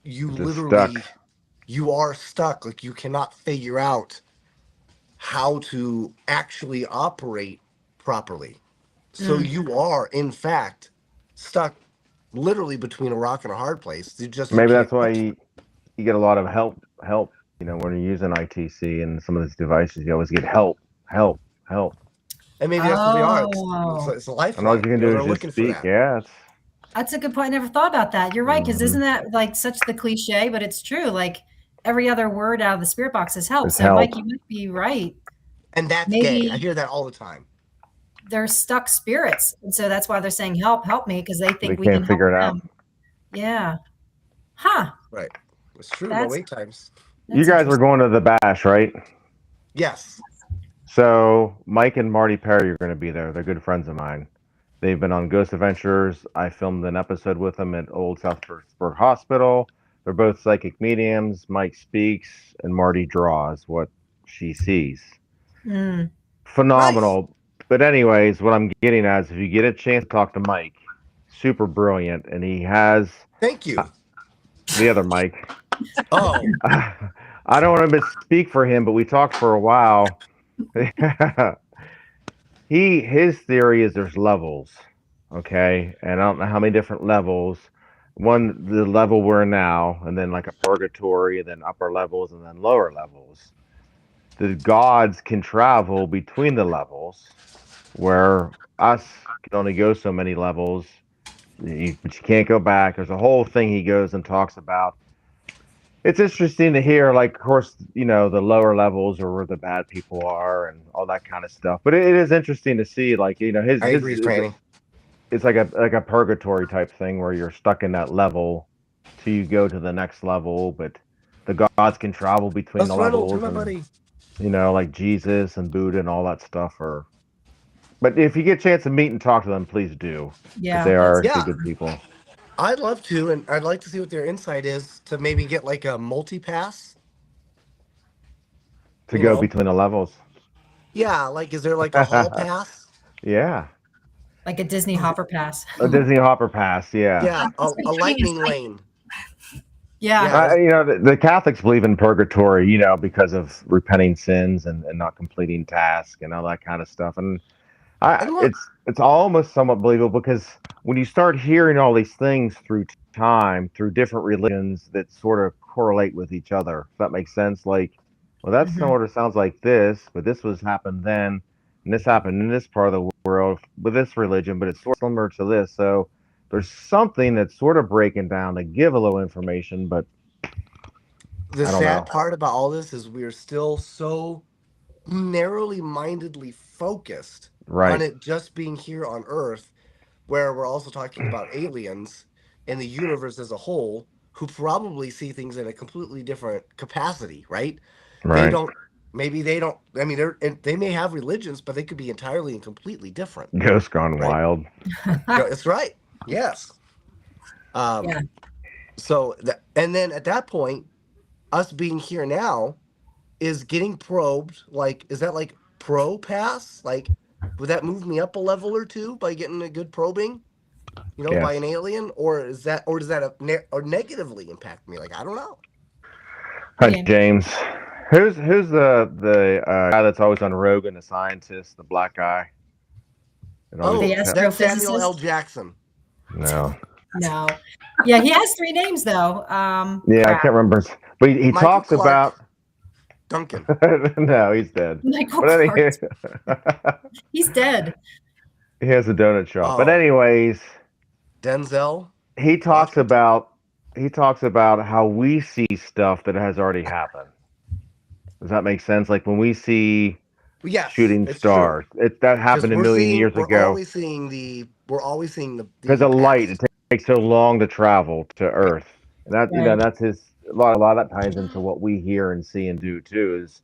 you Just literally stuck. you are stuck, like you cannot figure out how to actually operate properly. So you are in fact stuck literally between a rock and a hard place. Maybe that's why you get a lot of help. When you're using ITC and some of these devices, you always get help. And maybe that's what they are. Oh. It's a lifeline. And all you can do They're is looking just for speak. that. Yeah. That's a good point. I never thought about that. You're right, because Mhm. isn't that like such the cliche, but it's true. Like every other word out of the spirit box is help. It's So help. Mike, you might be right. And that's Maybe- gay. I hear that all the time. They're stuck spirits. And so that's why they're saying help me, because they think They we can't can figure help it out. them. Yeah. Huh. Right. It's true. No That's- wait times. You That's guys were interesting. going to the bash, right? Yes. So Mike and Marty Perry are going to be there. They're good friends of mine. They've been on Ghost Adventures. I filmed an episode with them at Old South Pittsburgh Hospital. They're both psychic mediums. Mike speaks and Marty draws what she sees. Mm. Phenomenal. But anyways, what I'm getting at is if you get a chance to talk to Mike, super brilliant, and he has Thank you. the other Mike. Oh, I don't want to speak for him, but we talked for a while, His theory is there's levels, okay, and I don't know how many different levels. One, the level we're in now, and then like a purgatory, and then upper levels, and then lower levels. The gods can travel between the levels, where us can only go so many levels, but you can't go back. There's a whole thing he goes and talks about. It's interesting to hear, like, of course, the lower levels are where the bad people are and all that kind of stuff. But it is interesting to see, like, his I agree, Franny. it's like a purgatory type thing where you're stuck in that level till you go to the next level. But the gods can travel between Let's the run levels, to my and buddy. like Jesus and Buddha and all that stuff. But if you get a chance to meet and talk to them, please do. Yeah, They are Yeah. good people. I'd love to, and I'd like to see what their insight is to maybe get like a multi-pass. To You go know? between the levels. Yeah, like is there like a hall pass? Yeah. like a Disney Hopper Pass. A Disney Hopper Pass, yeah. Yeah, a Between lightning the lane. Yeah. Yeah. The Catholics believe in purgatory, because of repenting sins and not completing tasks and all that kind of stuff. And And look- it's almost somewhat believable, because when you start hearing all these things through time, through different religions that sort of correlate with each other, if that makes sense. Like, well, that sort of sounds like this, but this was happened then, and this happened in this part of the world with this religion, but it's sort of similar to this. So there's something that's sort of breaking down to give a little information, but The I don't sad know. part about all this is we're still so narrowly mindedly focused on Right. it just being here on Earth, where we're also talking about aliens and the universe as a whole, who probably see things in a completely different capacity, right? Right. Maybe they don't. I mean, they may have religions, but they could be entirely and completely different. Ghost gone Right. wild. That's right. Yes. Yeah. So, and then at that point, us being here now is getting probed. Like, is that like pro pass? Like, would that move me up a level or two by getting a good probing? Yes. By an alien, or does that or negatively impact me? Like, I don't know. Hi, Yeah. James. Who's the guy that's always on Rogan, the scientist, the black guy? Oh, The that's astrophysicist? Samuel L. Jackson. No. No. Yeah, he has 3 names though. Yeah, I can't remember. But he Michael talks Clark. about. Duncan. No, he's dead. Michael But Clark. He's dead. he has a donut shop. But Oh. anyways, Denzel. he talks Washington. about how we see stuff that has already happened. Does that make sense? Like when we see Yes, shooting it's stars, that happened a million years ago. We're always seeing the Because of light, past. it takes so long to travel to Earth, and that Right. that's his. A lot of that ties into what we hear and see and do too. Is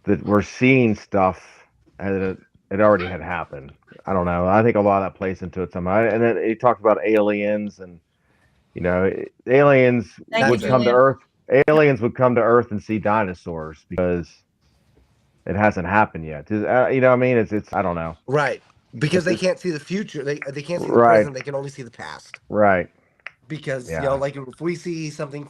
that we're seeing stuff and it already had happened. I don't know. I think a lot of that plays into it somehow. And then he talked about aliens, and aliens Thank would you, come to Julian. Earth. Aliens would come to Earth and see dinosaurs because it hasn't happened yet. You know what I mean? It's I don't know. Right, because they can't see the future. They can't see the Right. present. They can only see the past. Right. Because Yeah. like if we see something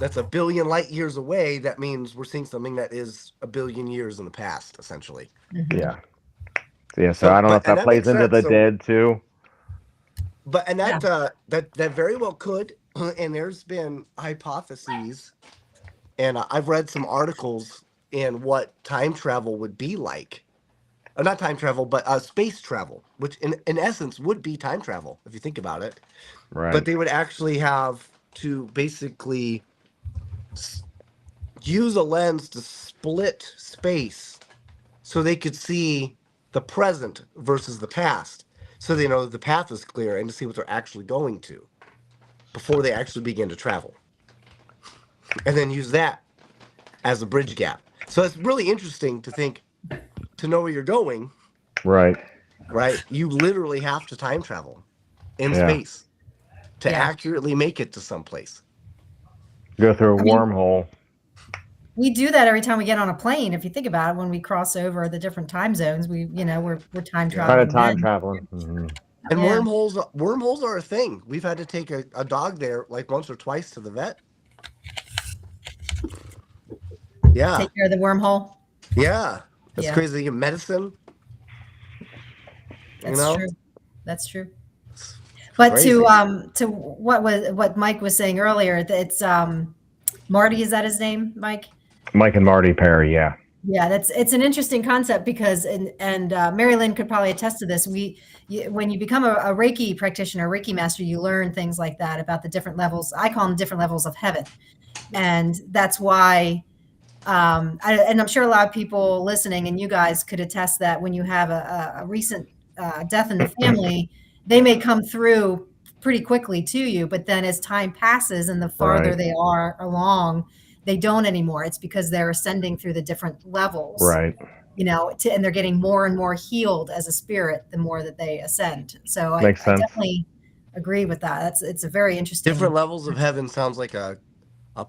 that's a billion light years away, that means we're seeing something that is a billion years in the past, essentially. Yeah. So So, I don't know but- if and that that plays makes into sense. the So- dead too. But and that very well could. And there's been hypotheses, and I've read some articles in what time travel would be like. Not time travel, but space travel, which in essence would be time travel if you think about it. Right. But they would actually have to basically use a lens to split space so they could see the present versus the past, so they know that the path is clear and to see what they're actually going to before they actually begin to travel, and then use that as a bridge gap. So it's really interesting to think, to know where you're going, Right. right? You literally have to time travel in Yeah. space to Yeah. accurately make it to someplace. Go through a I mean- wormhole. We do that every time we get on a plane. If you think about it, when we cross over the different time zones, we're time Kind traveling. of time then. traveling. Mhm. And Yeah. wormholes are a thing. We've had to take a dog there like once or twice to the vet. Yeah. Take care of the wormhole. Yeah, it's Yeah, crazy. Medicine, that's true. That's true. It's But crazy. to what Mike was saying earlier, that it's Marty, is that his name, Mike? Mike and Marty Perry, yeah. Yeah, it's an interesting concept because and MaryLynn could probably attest to this. When you become a Reiki practitioner, Reiki master, you learn things like that about the different levels. I call them different levels of heaven, and that's why. And I'm sure a lot of people listening and you guys could attest that when you have a recent death in the family, they may come through pretty quickly to you, but then as time passes and the farther Right. they are along, they don't anymore. It's because they're ascending through the different levels, Right. and they're getting more and more healed as a spirit the more that they ascend. So I Makes sense. definitely agree with that. It's a very interesting. Different levels of heaven sounds like a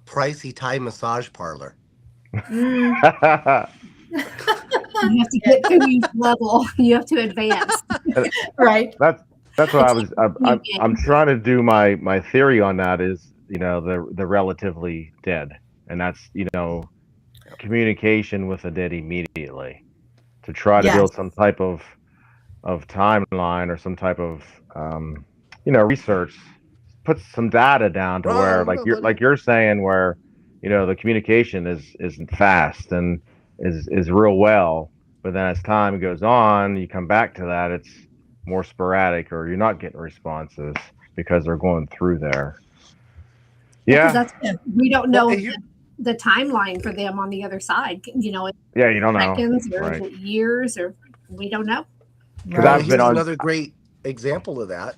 pricey Thai massage parlor. Mm. You have to get through each level. You have to advance. Right. That's what I'm trying to do. My theory on that is, the relatively dead, and that's, communication with the dead immediately, to try to Yes. build some type of timeline or some type of research, put some data down to where, like you're saying, where the communication is fast and is real well, but then as time goes on, you come back to that, it's more sporadic, or you're not getting responses because they're going through there. Because Yeah. we don't know Well, the timeline for them on the other side. Yeah, you don't know. Seconds or Right. is it years, or we don't know. Because Well, I've been here's on. another great example of that.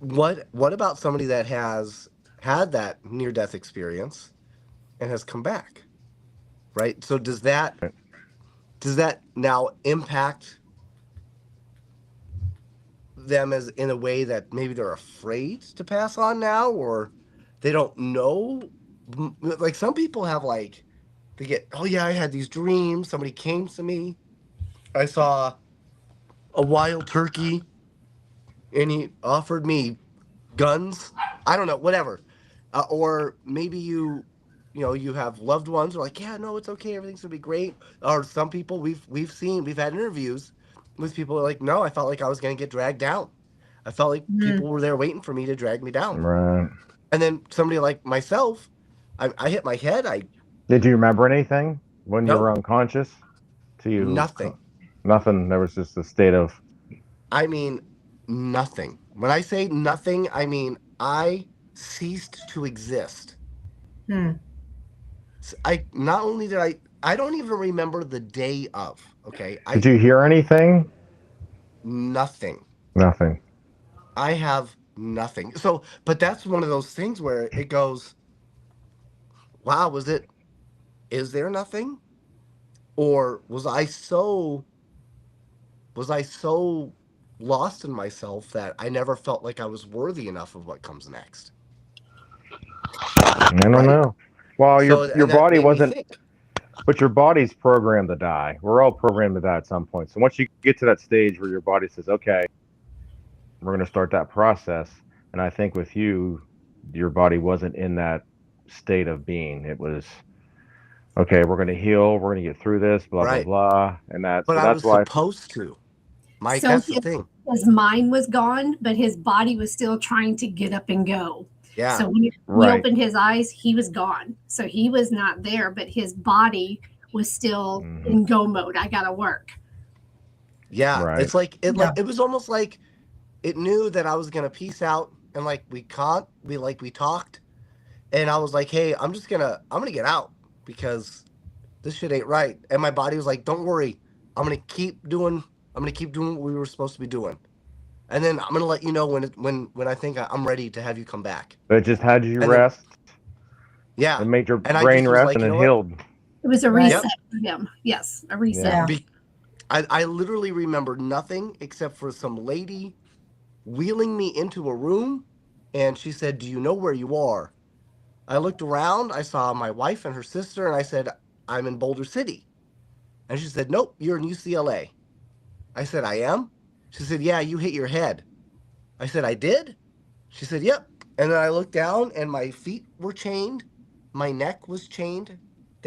What about somebody that has had that near-death experience and has come back, right? So does that now impact them as in a way that maybe they're afraid to pass on now, or they don't know? Like some people have they get, oh yeah, I had these dreams. Somebody came to me. I saw a wild turkey and he offered me guns. I don't know, whatever. Or maybe you have loved ones who are like, yeah, no, it's okay, everything's gonna be great. Or some people we've had interviews with people who are like, no, I felt like I was gonna get dragged down. I felt like people were there waiting for me to drag me down. Right. And then somebody like myself, I hit my head. Did you remember anything when you were Nope. unconscious? Nothing. Nothing. There was just a state of. I mean, nothing. When I say nothing, I mean I ceased to exist. I not only did I don't even remember the day of. Okay, Did you hear anything? Nothing. Nothing. I have nothing. So, but that's one of those things where it goes, wow, is there nothing? Or was I so lost in myself that I never felt like I was worthy enough of what comes next? I don't know. Well, your body wasn't, think. but your body's programmed to die. We're all programmed to die at some point. So once you get to that stage where your body says, okay, we're going to start that process. And I think with you, your body wasn't in that state of being. It was, okay, we're going to heal. We're going to get through this, blah, Right. blah, blah. And But so I that's was why. supposed to. Mike, So that's the thing. his mind was gone, but his body was still trying to get up and go. Yeah. So when he Right. opened his eyes, he was gone. So he was not there, but his body was still in go mode. I gotta work. Yeah. Right. It's like it was almost like it knew that I was gonna peace out, and we talked, and I was like, hey, I'm gonna get out because this shit ain't right. And my body was like, don't worry, I'm gonna keep doing what we were supposed to be doing. And then I'm gonna let you know when I think I'm ready to have you come back. It just had you And rest. Yeah. It made your And I brain just was rest like, and you it know what? healed. It was a Right. reset for him. Yes, a reset. Yeah. I literally remember nothing except for some lady wheeling me into a room, and she said, do you know where you are? I looked around, I saw my wife and her sister, and I said, I'm in Boulder City. And she said, nope, you're in UCLA. I said, I am? She said, yeah, you hit your head. I said, I did? She said, yep. And then I looked down, and my feet were chained. My neck was chained.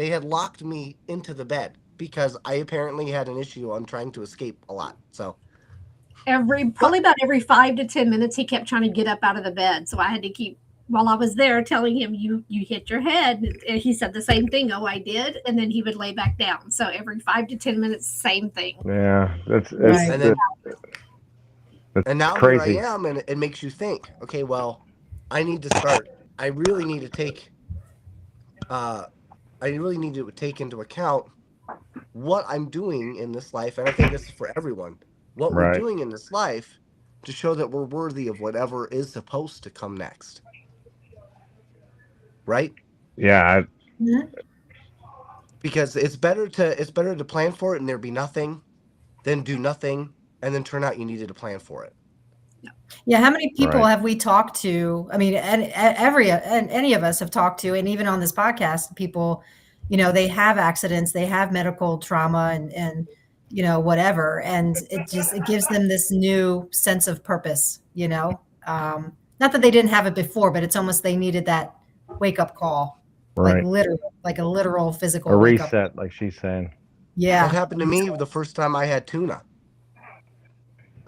they had locked me into the bed because I apparently had an issue on trying to escape a lot. So Probably about every 5 to 10 minutes, he kept trying to get up out of the bed. So I had to keep, while I was there, telling him, you hit your head. And he said the same thing. Oh, I did. And then he would lay back down. So every 5 to 10 minutes, same thing. Yeah, Right. and now crazy. here I am, and it makes you think, okay, well, I need to start. I really need to take into account what I'm doing in this life, and I think this is for everyone. What we're Right. doing in this life to show that we're worthy of whatever is supposed to come next. Right? Yeah, Because it's better to plan for it and there be nothing than do nothing and then turn out you needed to plan for it. Yeah, how many people Right. have we talked to? I mean, any of us have talked to, and even on this podcast, people, they have accidents, they have medical trauma, and whatever, and it gives them this new sense of purpose. Not that they didn't have it before, but it's almost they needed that wake up call, right. like a literal physical A wake up. reset, like she's saying. Yeah, That happened to me the first time I had tuna.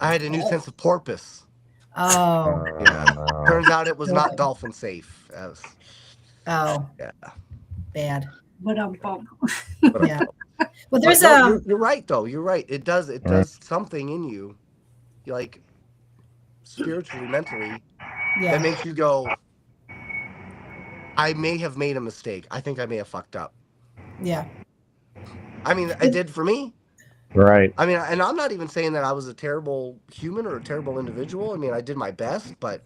I had a new sense of porpoise. Oh, No. Turns out it was not dolphin safe. oh, Yeah. bad. But Yeah. Well, there's you're right though. You're right. It does something in you, like spiritually, mentally, that makes you go, I may have made a mistake. I think I may have fucked up. Yeah. I mean, it did for me. Right. I mean, and I'm not even saying that I was a terrible human or a terrible individual. I mean, I did my best, but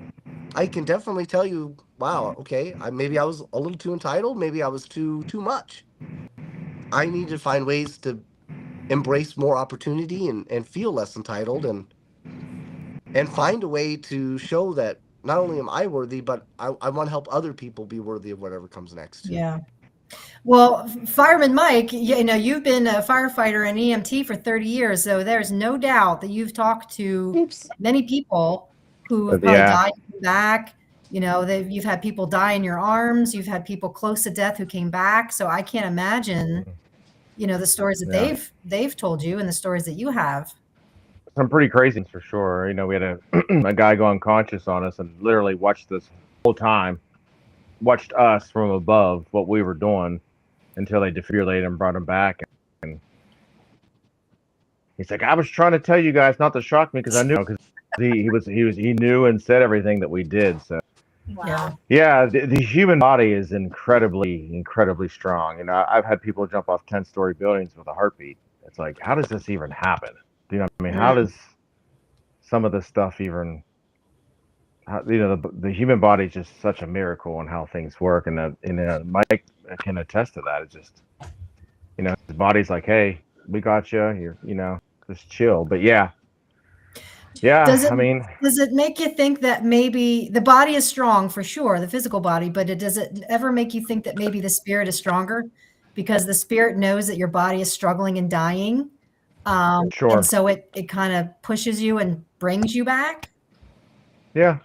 I can definitely tell you, wow, okay, maybe I was a little too entitled. Maybe I was too much. I need to find ways to embrace more opportunity and feel less entitled and find a way to show that not only am I worthy, but I want to help other people be worthy of whatever comes next. Too. Yeah. Well, Fireman Mike, you've been a firefighter and EMT for 30 years, so there's no doubt that you've talked to many people who have probably died back. You've had people die in your arms. You've had people close to death who came back. So I can't imagine, the stories that they've told you and the stories that you have. Some pretty crazy for sure. We had a guy go unconscious on us and literally watched this whole time. Watched us from above what we were doing until they defibrillated and brought him back, and he's like, I was trying to tell you guys not to shock me because I knew, because he knew and said everything that we did. So yeah, the human body is incredibly strong. I've had people jump off 10-story buildings with a heartbeat. It's like, how does this even happen? Do you know what I mean? How does some of this stuff even? The human body is just such a miracle on how things work, and Mike can attest to that. It's just, his body's like, hey, we got you. You're, just chill. But yeah. Does it make you think that maybe the body is strong for sure, the physical body, but does it ever make you think that maybe the spirit is stronger because the spirit knows that your body is struggling and dying? Sure. And so it kind of pushes you and brings you back. Yeah.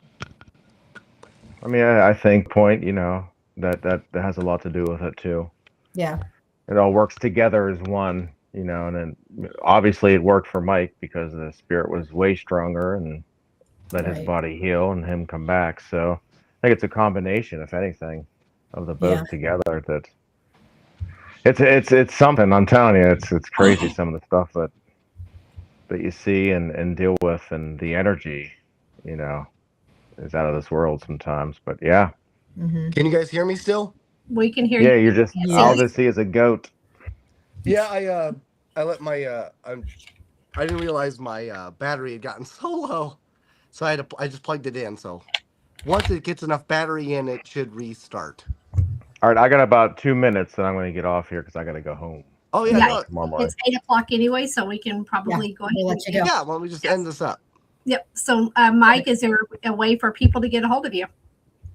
I mean, I think that has a lot to do with it too. Yeah. It all works together as one, and then obviously it worked for Mike because the spirit was way stronger and let his body heal and him come back. So I think it's a combination, if anything, of the both together. That it's something. I'm telling you, it's crazy some of the stuff that you see and deal with, and the energy, is out of this world sometimes. But yeah. Mm-hmm. Can you guys hear me still? We can hear you. Yeah, you're just all I see is a goat. Yeah, I let my I didn't realize my battery had gotten so low, so I just plugged it in. So once it gets enough battery in, it should restart. All right, I got about 2 minutes, and I'm going to get off here because I got to go home. Oh yeah, it's 8:00 anyway, so we can probably go ahead and let you go. Yeah, why don't we just end this up? Yep. So, Mike, is there a way for people to get a hold of you?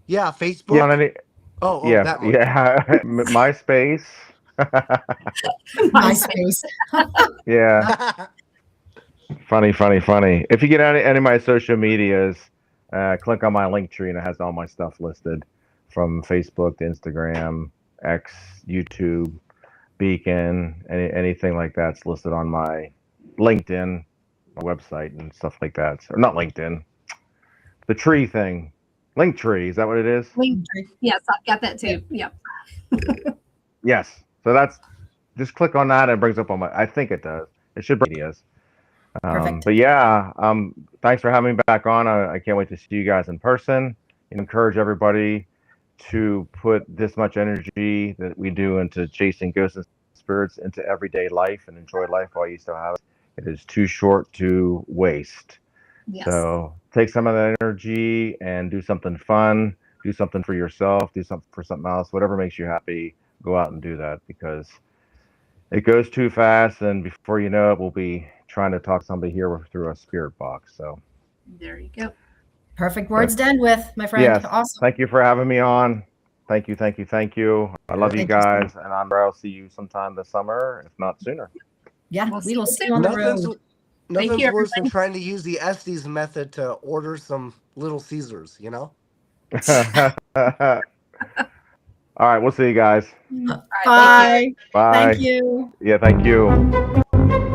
Yeah, Facebook. Yeah, that one. Yeah, MySpace. MySpace. Yeah. Funny. If you get any of my social medias, click on my link tree and it has all my stuff listed, from Facebook to Instagram, X, YouTube. beacon, anything like that's listed on my LinkedIn, my website, and stuff like that. Or not LinkedIn, the tree thing, Linktree. Is that what it is? Yes, I've got that too. Yep. Yes. So that's just click on that and it brings up on my. I think it does. It should bring ideas. Perfect. But yeah, thanks for having me back on. I can't wait to see you guys in person. And encourage everybody to put this much energy that we do into chasing ghosts and spirits into everyday life and enjoy life while you still have it. It is too short to waste. Yes. So take some of that energy and do something fun, do something for yourself, do something for something else, whatever makes you happy, go out and do that, because it goes too fast, and before you know it, we'll be trying to talk to somebody here through a spirit box. So There you go. Perfect words to end with, my friend. yes, Awesome. thank you for having me on. Thank you. I love you Thank you, sir. guys, and I'll see you sometime this summer, if not sooner. Yeah, We'll we will see see you you on the Nothing's road. nothing's you, worse than trying to use the Estes method to order some Little Caesars, you know? All right, we'll see you guys. All right, thank you. Bye. Bye. Thank you. Yeah, thank you.